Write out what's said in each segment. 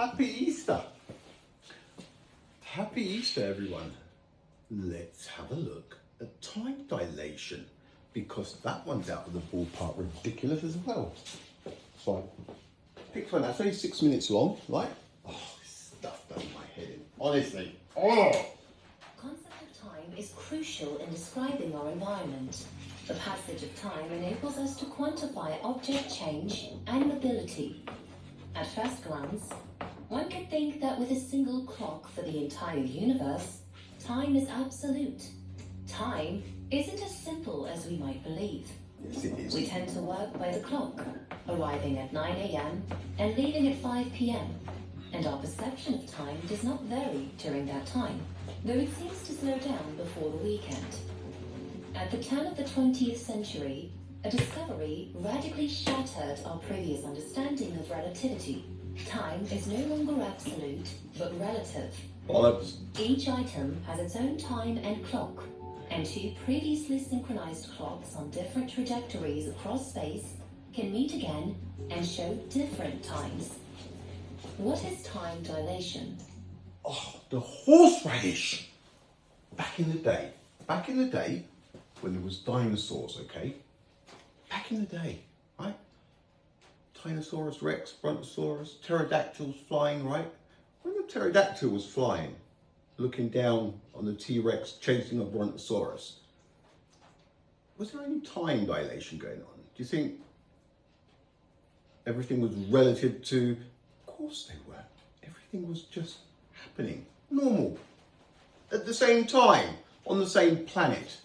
Happy Easter. Happy Easter, everyone. Let's have a look at time dilation, because that one's out of the ballpark ridiculous as well. So I picked one that's only 6 minutes long, right? Oh, this stuff does my head in. Honestly. Oh! Concept of time is crucial in describing our environment. The passage of time enables us to quantify object change and mobility. At first glance, one could think that with a single clock for the entire universe, time is absolute. Time isn't as simple as we might believe. Yes, it is. We tend to work by the clock, arriving at 9 a.m. and leaving at 5 p.m. And our perception of time does not vary during that time, though it seems to slow down before the weekend. At the turn of the 20th century, a discovery radically shattered our previous understanding of relativity. Time is no longer absolute, but relative. Bollocks. Each item has its own time and clock, and two previously synchronized clocks on different trajectories across space can meet again and show different times. What is time dilation? Oh, the horseradish. Back in the day, when there was dinosaurs, okay? Back in the day, right? Tyrannosaurus Rex, Brontosaurus, pterodactyls flying, right? When the pterodactyl was flying, looking down on the T-Rex chasing a Brontosaurus, was there any time dilation going on? Do you think everything was relative to? Of course they were. Everything was just happening, normal, at the same time, on the same planet.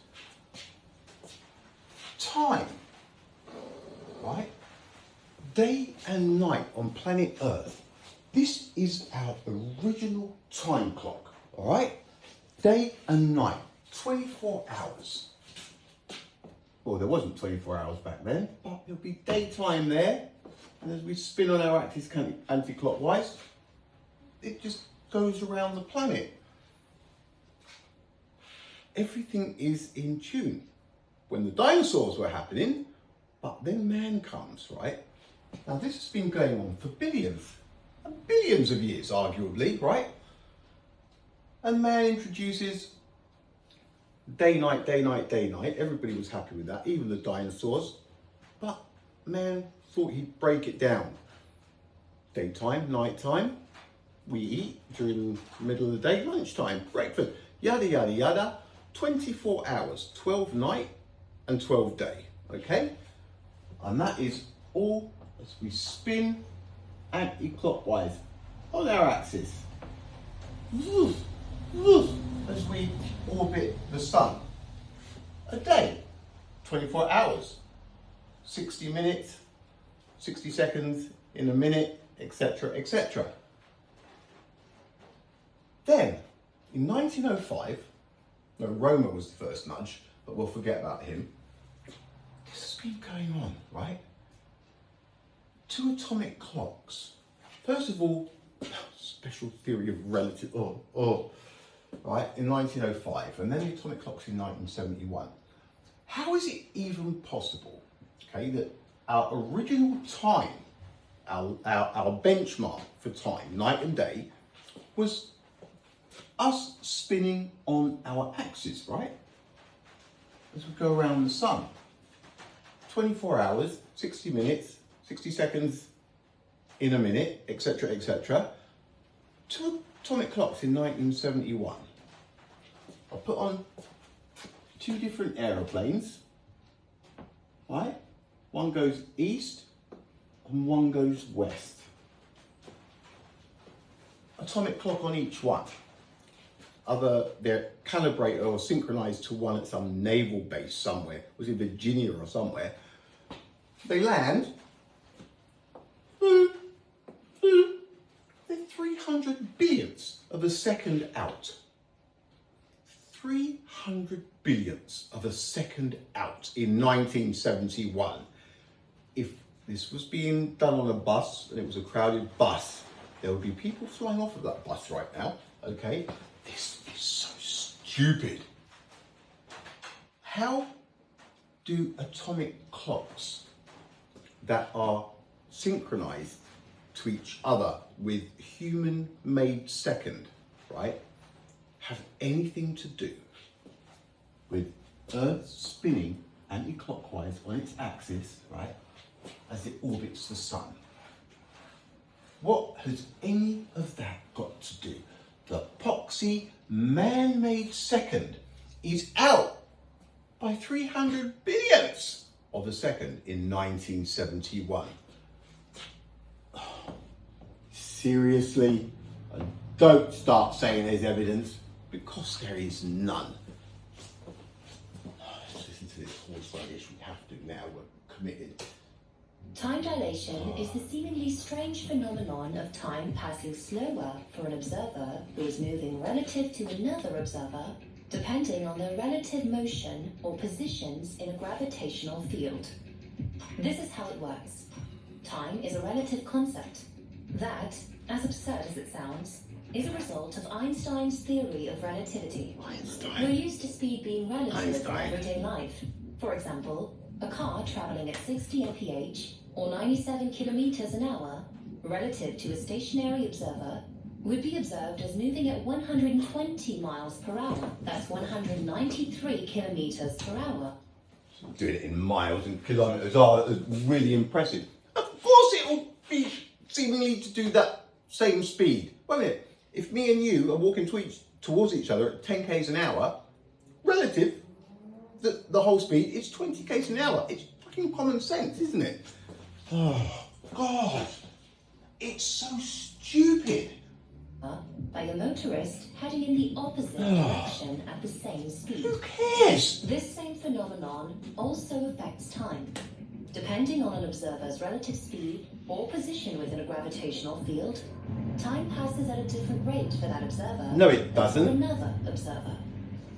Time, right? Day and night on planet Earth. This is our original time clock, all right? Day and night, 24 hours. Well, there wasn't 24 hours back then, but there'll be daytime there. And as we spin on our axis anti-clockwise, it just goes around the planet. Everything is in tune. When the dinosaurs were happening, but then man comes, right? Now this has been going on for billions and billions of years, arguably, right? And man introduces day, night, day, night, day, night. Everybody was happy with that, even the dinosaurs. But man thought he'd break it down. Daytime, nighttime, we eat during the middle of the day, lunchtime, breakfast, yada, yada, yada. 24 hours, 12 night and 12 day, okay? And that is all as we spin anti-clockwise on our axis. Woof, woof, as we orbit the sun. A day, 24 hours, 60 minutes, 60 seconds in a minute, etc., etc. Then, in 1905, no, Romer was the first nudge, but we'll forget about him. This has been going on, right? 2 atomic clocks. First of all, special theory of relative, right, in 1905, and then the atomic clocks in 1971. How is it even possible, okay, that our original time, our benchmark for time, night and day, was us spinning on our axis, right? As we go around the sun. 24 hours, 60 minutes, 60 seconds in a minute, etc., etc. 2 atomic clocks in 1971. I put on 2 different aeroplanes, right? One goes east and one goes west. Atomic clock on each one. They're calibrated or synchronized to one at some naval base somewhere. Was it Virginia or somewhere? They land. They're 300 billionths of a second out. 300 billionths of a second out in 1971. If this was being done on a bus and it was a crowded bus, there would be people flying off of that bus right now, okay? This is so stupid. How do atomic clocks that are synchronized to each other with human-made second, right, have anything to do with Earth spinning anti-clockwise on its axis, right, as it orbits the sun? What has any of that got to do? The poxy man-made second is out by 300 billionths of a second in 1971. Seriously? Don't start saying there's evidence, because there is none. Let's listen to this Horseradish. We have to now. We're committed. Time dilation is the seemingly strange phenomenon of time passing slower for an observer who is moving relative to another observer, depending on their relative motion or positions in a gravitational field. This is how it works. Time is a relative concept that, as absurd as it sounds, is a result of Einstein's theory of relativity. We're used to speed being relative in everyday life. For example, a car traveling at 60 mph or 97 kilometers an hour relative to a stationary observer would be observed as moving at 120 miles per hour. That's 193 kilometers per hour. Doing it in miles and kilometres is really impressive. Of course it will be seemingly to do that same speed. Wait a minute, if me and you are walking towards each other at 10 k's an hour, relative, the whole speed is 20 k's an hour. It's fucking common sense, isn't it? Oh, God, it's so stupid. By a motorist heading in the opposite direction at the same speed. Who cares? This same phenomenon also affects time. Depending on an observer's relative speed or position within a gravitational field, time passes at a different rate for that observer No, it doesn't. than for another observer.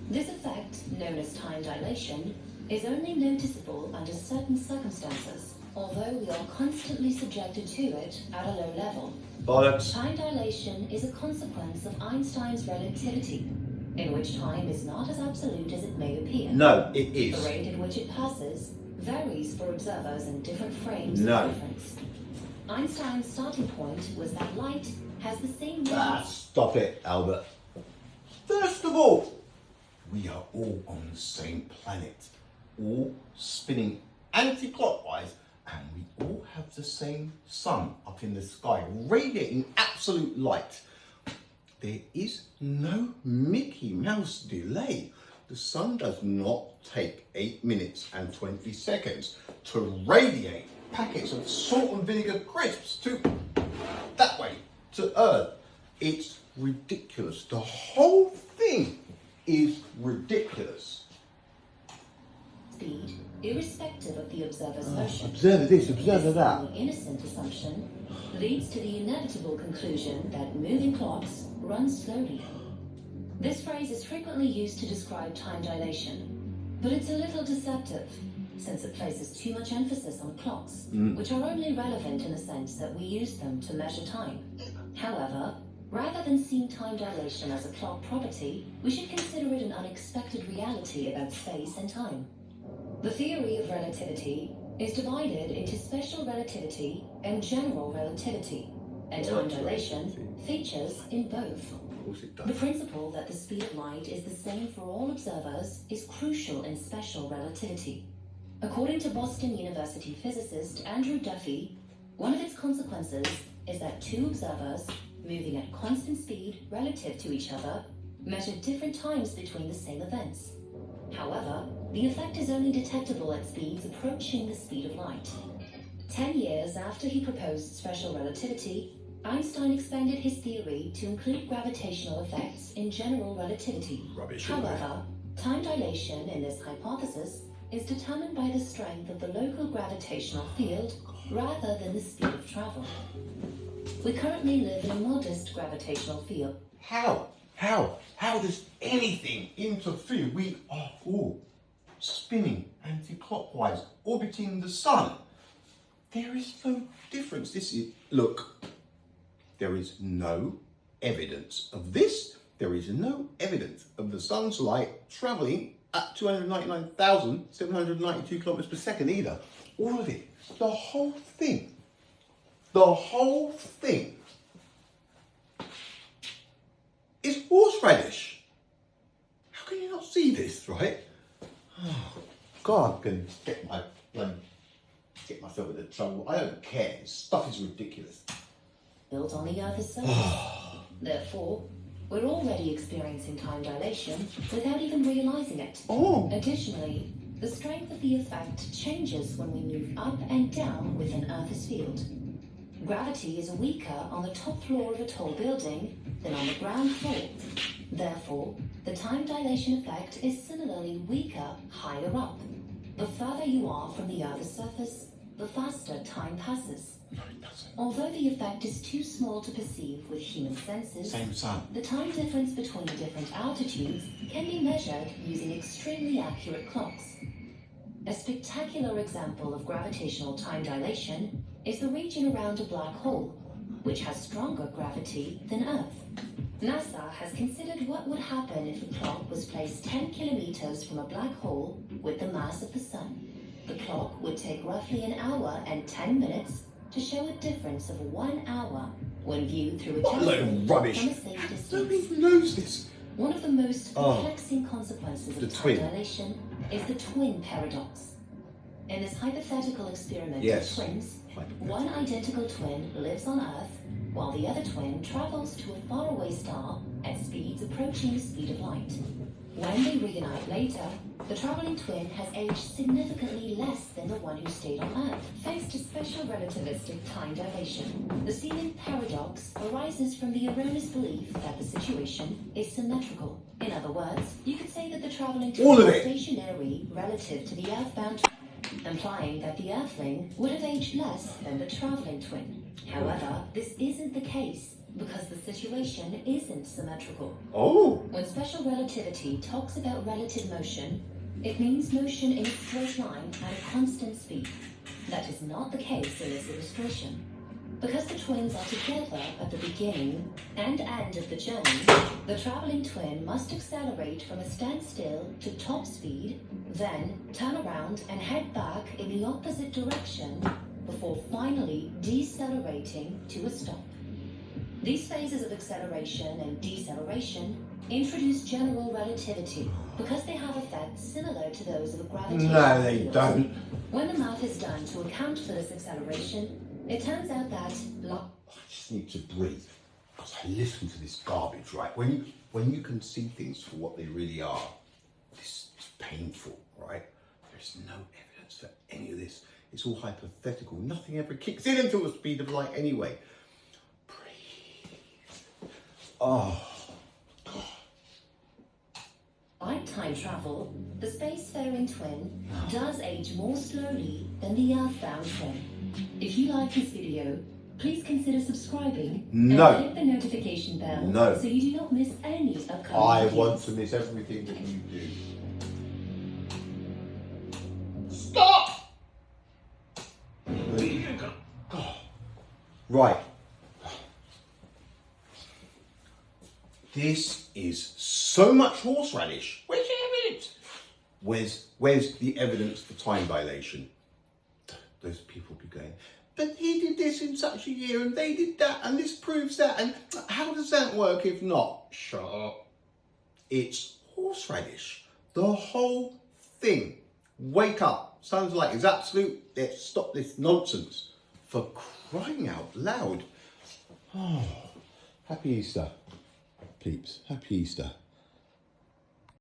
This effect, known as time dilation, is only noticeable under certain circumstances, although we are constantly subjected to it at a low level. Bollocks. Time dilation is a consequence of Einstein's relativity, in which time is not as absolute as it may appear. No, it The is. rate at which it passes varies for observers in different frames No. of reference. Einstein's starting point was that light has the same rate. Stop it, Albert. First of all, we are all on the same planet, all spinning anti-clockwise, and we all have the same sun up in the sky, radiating absolute light. There is no Mickey Mouse delay. The sun does not take 8 minutes and 20 seconds to radiate packets of salt and vinegar crisps to that way, to Earth. It's ridiculous. The whole thing is ridiculous. Speed, irrespective of the observer's motion. Observer this, observer This that. seemingly innocent assumption leads to the inevitable conclusion that moving clocks run slowly. This phrase is frequently used to describe time dilation, but it's a little deceptive, since it places too much emphasis on clocks, which are only relevant in the sense that we use them to measure time. However, rather than seeing time dilation as a clock property, we should consider it an unexpected reality about space and time. The theory of relativity is divided into special relativity and general relativity, and time dilation features in both. Of course it The does. principle that the speed of light is the same for all observers is crucial in special relativity. According to Boston University physicist Andrew Duffy, one of its consequences is that two observers moving at constant speed relative to each other measure different times between the same events. However, the effect is only detectable at speeds approaching the speed of light. 10 years after he proposed special relativity, Einstein expanded his theory to include gravitational effects in general relativity. Rubbish. However, time dilation in this hypothesis is determined by the strength of the local gravitational field rather than the speed of travel. We currently live in a modest gravitational field. How does anything interfere? We are all spinning anti-clockwise, orbiting the sun. There is no difference. Look, there is no evidence of this. There is no evidence of the sun's light travelling at 299,792 kilometers per second either. All of it, the whole thing, The whole thing is horseradish. How can you not see this, right? Oh, God, I'm going to get myself into trouble. I don't care. This stuff is ridiculous. Built on the Earth's surface. Therefore, we're already experiencing time dilation without even realizing it. Oh. Additionally, the strength of the effect changes when we move up and down within Earth's field. Gravity is weaker on the top floor of a tall building than on the ground floor. Therefore, the time dilation effect is similarly weaker higher up. The further you are from the Earth's surface, the faster time passes. No, it doesn't. Although the effect is too small to perceive with human senses, Same sun. the time difference between different altitudes can be measured using extremely accurate clocks. A spectacular example of gravitational time dilation is the region around a black hole, which has stronger gravity than Earth. NASA has considered what would happen if a clock was placed 10 kilometers from a black hole with the mass of the Sun. The clock would take roughly an hour and 10 minutes to show a difference of 1 hour when viewed through a What a load telescope of rubbish. from a safe distance. Nobody even knows this. One of the most perplexing consequences The of time twin. dilation is the twin paradox. In this hypothetical experiment Yes. of twins, Hypothetical. one identical twin lives on Earth, while the other twin travels to a faraway star at speeds approaching the speed of light. When they reunite later, the traveling twin has aged significantly less than the one who stayed on Earth. Thanks to special relativistic time dilation, the seeming paradox arises from the erroneous belief that the situation is symmetrical. In other words, you could say that the traveling All twin of is it. stationary relative to the earthbound twin, implying that the Earthling would have aged less than the traveling twin. However, this isn't the case because the situation isn't symmetrical. Oh. When special relativity talks about relative motion, it means motion in a straight line at a constant speed. That is not the case in this illustration. Because the twins are together at the beginning and end of the journey, the traveling twin must accelerate from a standstill to top speed, then turn around and head back in the opposite direction before finally decelerating to a stop. These phases of acceleration and deceleration introduce general relativity because they have effects similar to those of a gravitational No, they field. don't. When the math is done to account for this acceleration, it turns out that I just need to breathe because I listen to this garbage, right? When you can see things for what they really are, this is painful, right? There's no evidence for any of this. It's all hypothetical. Nothing ever kicks in until the speed of light anyway. Breathe. Oh, God. like time travel, the spacefaring twin does age more slowly than the earthbound twin. If you like this video, please consider subscribing No. and click the notification bell No. so you do not miss any upcoming I videos. want to miss everything that you do. Stop! God. Right. This is so much horseradish. Where's the evidence? Where's the evidence for time dilation? Those people be going, but he did this in such a year and they did that and this proves that, and how does that work if not? Shut up. It's horseradish. The whole thing. Wake up. Sounds like it's absolute. Let's stop this nonsense. For crying out loud. Oh, happy Easter, peeps. Happy Easter.